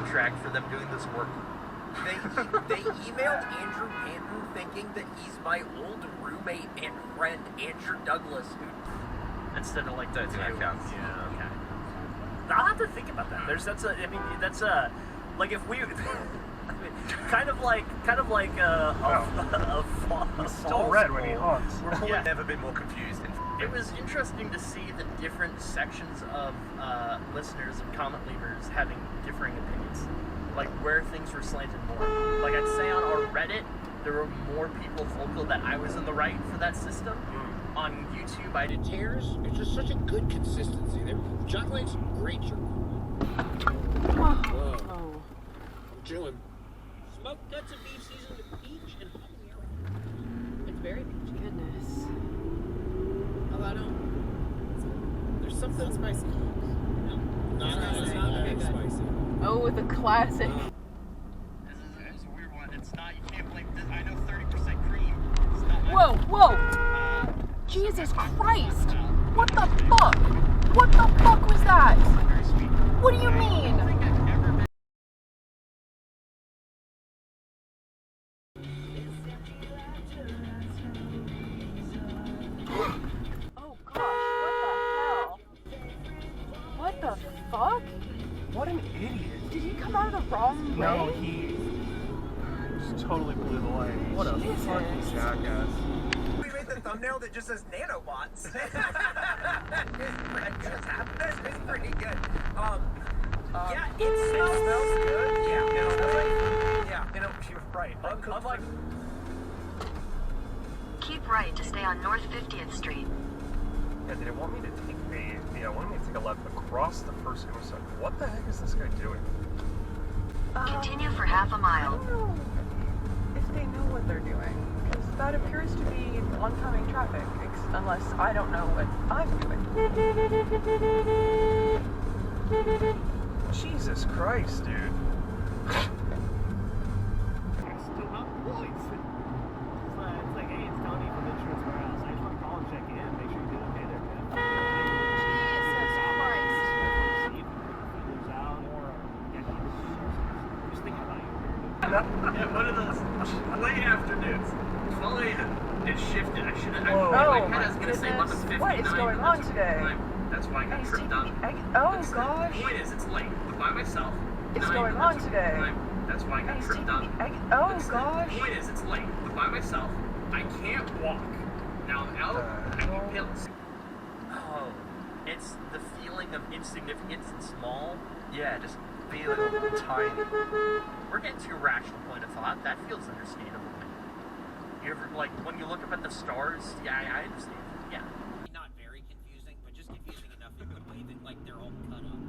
contract for them doing this work. They emailed Andrew Panton thinking that he's my old roommate and friend Andrew Douglas, who Instead of like That counts. Yeah. Okay. I'll have to think about that. That's like if we, kind of like a Still red when he honks. Yeah. Never been more confused. It was interesting to see the different sections of listeners and comment leavers having differing opinions, like where things were slanted more. Like I'd say on our Reddit, there were more people vocal that I was in the right for that system. On YouTube, I did tears. It's just such a good consistency. Chocolate's great sugar. Oh. I'm chewing. Smoked cuts of beef seasoned with peach and habanero. It's very peachy. Goodness. There's something spicy. No, it's not very spicy. Oh, the classic. This is a weird one. It's not. You can't blame this. I know 30% cream. It's not. Whoa! Jesus Christ! What the fuck? What the fuck was that? Very sweet. What do you mean? I don't think I've ever been. Oh gosh, what the hell? What the fuck? What an idiot. Did he come out of the wrong way? No, he just totally blew the light. What a Jesus. fucking jackass. We made the thumbnail that just says nanobots. It's pretty good. Yeah, it smells good. Yeah, You know, she was right. Unlike Keep right to stay on North 50th Street. yeah, did it want me to take wanted me to take a left across the first intersection. What the heck is this guy doing? Continue for half a I mile. don't know if they know what they're doing, because that appears to be oncoming traffic, unless I don't know what I'm doing. Jesus Christ, dude. It's like, hey, it's Tony from Insurance Warehouse. I just want to call and check in, make sure you're doing okay there, man. Jesus Christ. See if you lose out or just thinking about you. Yeah, one of those late afternoons. 12 a.m. It shifted. I should have. Whoa. I Oh kind of was my gonna say 11:59. What is going on today? That's why I got He's tripped taking up. me. Oh gosh. The point is, it's late. I'm by myself. It's Nine, going on today. That's why I got He's tripped taking up. me. Oh gosh. The point is, it's late. I'm by myself. I can't walk. Now I'm out. I need pills. Oh, it's the feeling of insignificance and small. Yeah, just feeling tiny. We're getting to a rational point of thought. That feels understandable. You ever, like, when you look up at the stars, yeah, I understand. Yeah. Not very confusing, but just confusing enough in the way that, like, they're all cut up.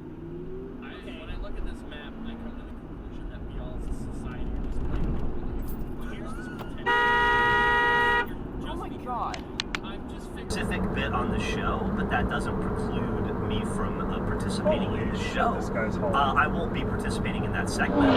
When I look at this map, I come to the conclusion that we all as a society are just playing. Here's this pretend. Oh my god. I'm just specific bit on the show, but that doesn't preclude me from participating in the show. This guy's home. I won't be participating in that segment.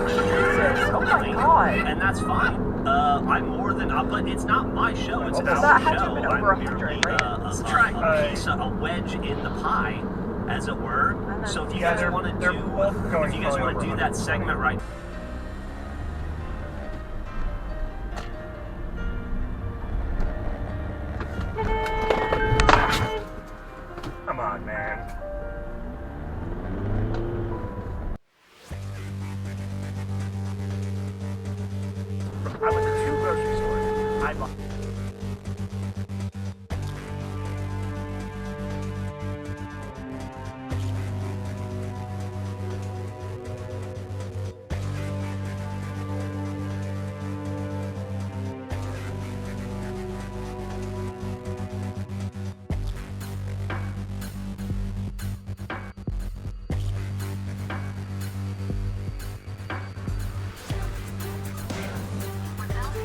Jesus, oh my god. And that's fine. I'm more than but it's not my show. It's Well, our that had to show. have been over I'm 100, merely right? a piece, a wedge in the pie, as it were. So if you Yeah, guys want to they're both going probably over do that 100. segment right. Come on, man. I went to 2 grocery stores. I bought.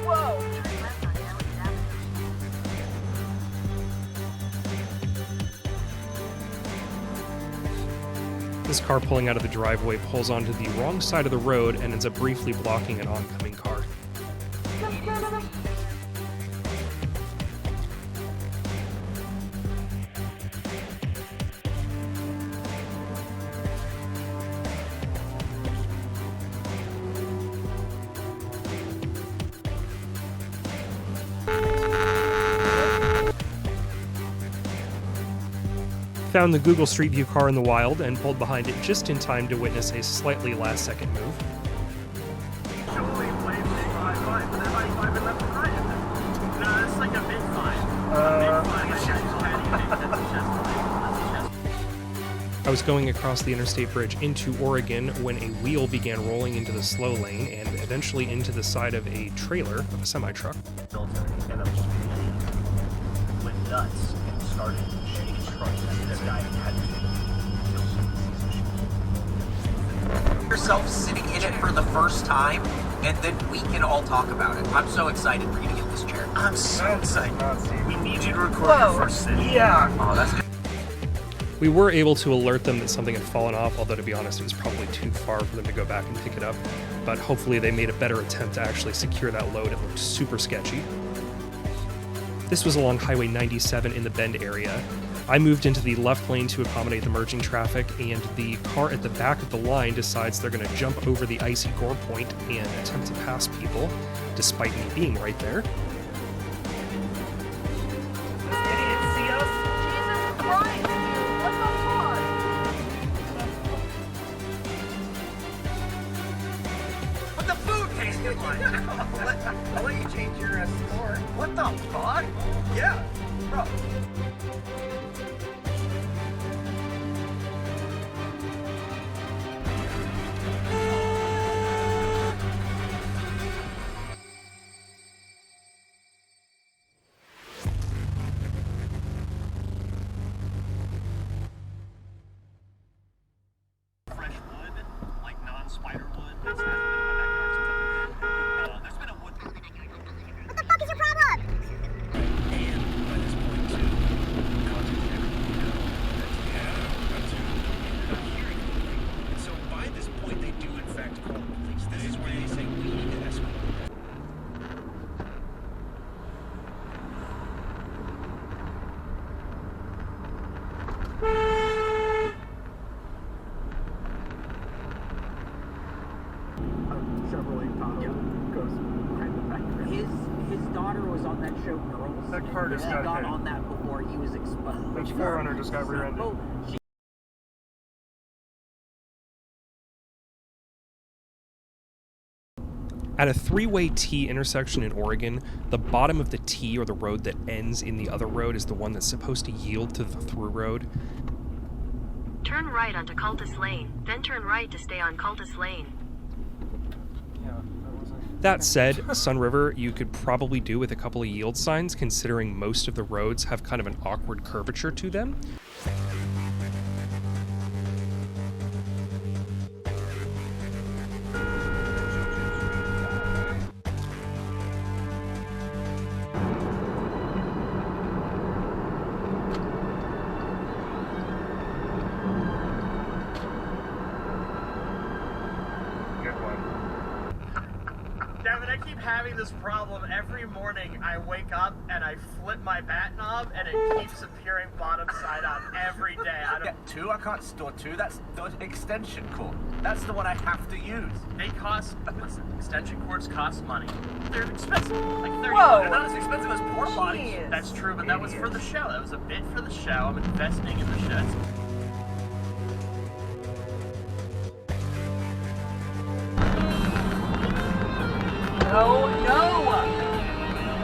Whoa. This car pulling out of the driveway pulls onto the wrong side of the road and ends up briefly blocking an oncoming car. found the Google Street View car in the wild and pulled behind it just in time to witness a slightly last-second move. Surely play big high-five, but then high-five and left and right. No, that's like a mid-five. I was going across the interstate bridge into Oregon when a wheel began rolling into the slow lane and eventually into the side of a trailer of a semi-truck. And I'm just went nuts and started shaking his truck. And this guy had to Yourself sitting in it for the first time, and then we can all talk about it. I'm so excited for you to get this chair. I'm so excited. We need you to record Whoa. your first city. Yeah. Oh, that's good. We were able to alert them that something had fallen off, although to be honest, it was probably too far for them to go back and pick it up. But hopefully they made a better attempt to actually secure that load. It looked super sketchy. This was along Highway 97 in the Bend area. I moved into the left lane to accommodate the merging traffic, and the car at the back of the line decides they're going to jump over the icy gore point and attempt to pass people, despite me being right there. Idiots see us? Jesus Christ, dude, what the fuck? What the food tasted like? I'll let you change your score. What the fuck? Yeah, bro. fresh wood, like non-spider wood. That's hasn't been in my backyard since I've been there's been a wood. What the fuck is your problem? And by this point, too, contact everything you know that you have to not hearing anything. And so by this point, they do in fact call the police. This is where they say we need to escort. His daughter was on that show, Girls. That car just She got got hit. on that before he was exposed. That 4Runner just got rear-ended. Oh, she At a three-way T intersection in Oregon, the bottom of the T, or the road that ends in the other road, is the one that's supposed to yield to the through road. Turn right onto Cultus Lane, then turn right to stay on Cultus Lane. Yeah, that wasn't. That said, Sun River you could probably do with a couple of yield signs, considering most of the roads have kind of an awkward curvature to them. Good one. Damn it, I keep having this problem. Every morning I wake up and I flip my bat knob and it keeps appearing bottom side up every day. I don't. get two. I can't store two. That's the extension cord. That's the one I have to use. They cost. Listen, extension cords cost money. They're expensive. Like $30. Whoa. They're not as expensive as porta potties. Jeez. That's true, but that was for the show. That was a bit for the show. I'm investing in the show. Oh no!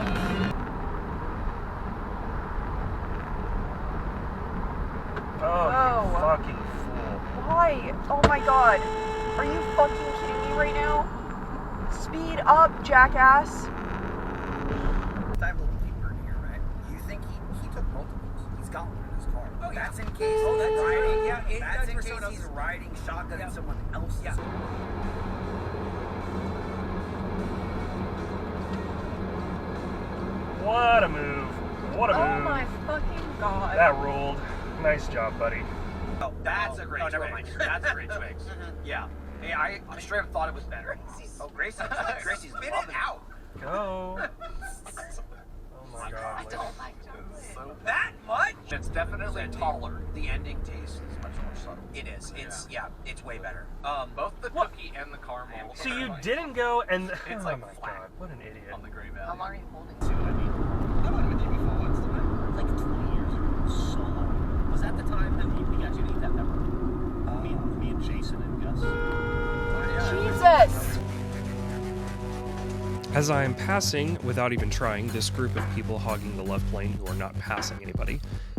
Oh, Whoa. you fucking fool. Why? Oh my god. Are you fucking kidding me right now? Speed up, jackass. Dive a little deeper in here, right? You think he took multiples? He's got one in his car. Oh, that's in case he's riding. Yeah, that's in case he's riding shotgun at someone else. Yeah. What a move. What a Oh move. my fucking god. That ruled. Nice job, buddy. Oh, that's a great never twix. mind. That's a great twix. Yeah. Hey, I straight up thought it was better. Oh, Gracie's spit it out. Go. Oh my god. Lady. That much? It's definitely taller. The ending taste is much more subtle. It is. It's it's way better. Both the cookie and the caramel. So you didn't go and. It's oh like my flat god. What an idiot. on the Gray Valley. How long are you holding? I went with you before once, didn't I? Like 20 years ago. So long. Was that the time that we got you to eat that pepper? Me and Jason and Gus. Jesus! As I am passing, without even trying, this group of people hogging the left lane who are not passing anybody,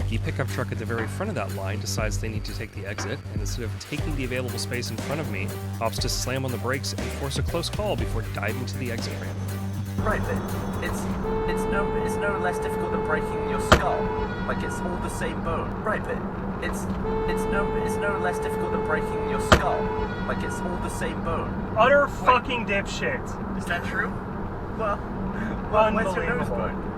the pickup truck at the very front of that line decides they need to take the exit, and instead of taking the available space in front of me, opts to slam on the brakes and force a close call before diving to the exit ramp. Right, but it's no less difficult than breaking your skull. Like, it's all the same bone. Right, but it's no less difficult than breaking your skull. Like, it's all the same bone. Utter fucking dipshit. Is that true? Well, where's your nose Unbelievable. bone?